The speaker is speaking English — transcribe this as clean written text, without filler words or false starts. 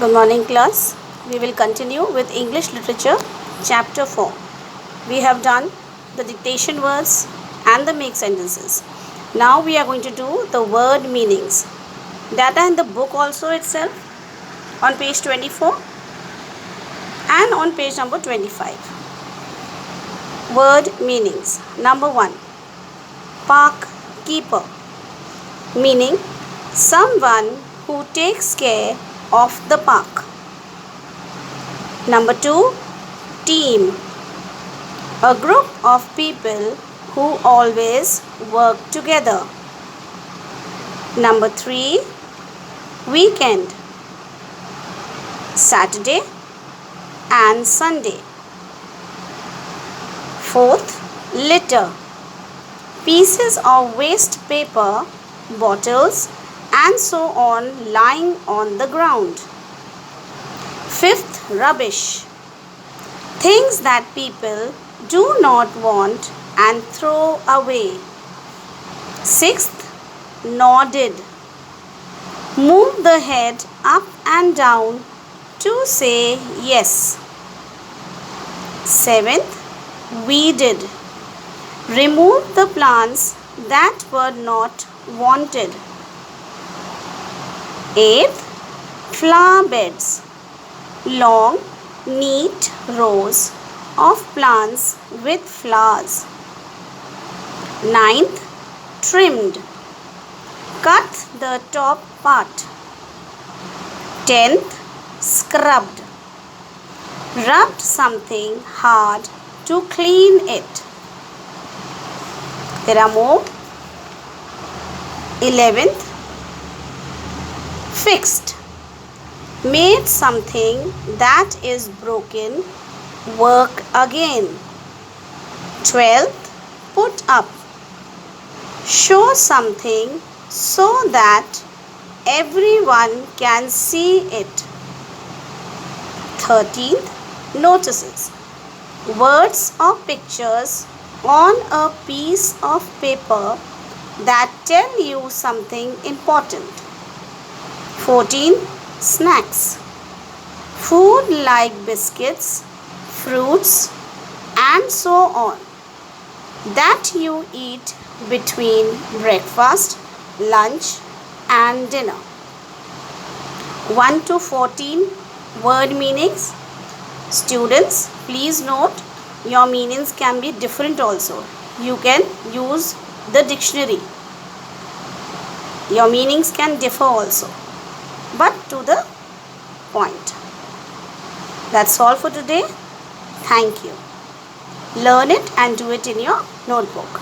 Good morning, class. We will continue with English Literature, Chapter 4. We have done the dictation words and the make sentences. Now we are going to do the word meanings. Data in the book also itself on page 24 and on page number 25. Word meanings. Number 1. Park keeper, meaning someone who takes care of the park. Number 2. Team, a group of people who always work together. Number 3. Weekend, Saturday and Sunday. 4th. Litter, pieces of waste paper, bottles and so on lying on the ground. 5th. Rubbish, things that people do not want and throw away. 6th. Nodded, move the head up and down to say yes. 7th. Weeded, remove the plants that were not wanted. 8th. Flower beds, long, neat rows of plants with flowers. 9th. Trimmed, cut the top part. 10th. Scrubbed, rubbed something hard to clean it. There are more. 11th. Fixed, made something that is broken work again. 12th. Put up, show something so that everyone can see it. 13th. Notices, words or pictures on a piece of paper that tell you something important. 14. Snacks, food like biscuits, fruits and so on that you eat between breakfast, lunch and dinner. 1 to 14 word meanings. Students, please note your meanings can be different also. You can use the dictionary. Your meanings can differ also, but to the point. That's all for today. Thank you. Learn it and do it in your notebook.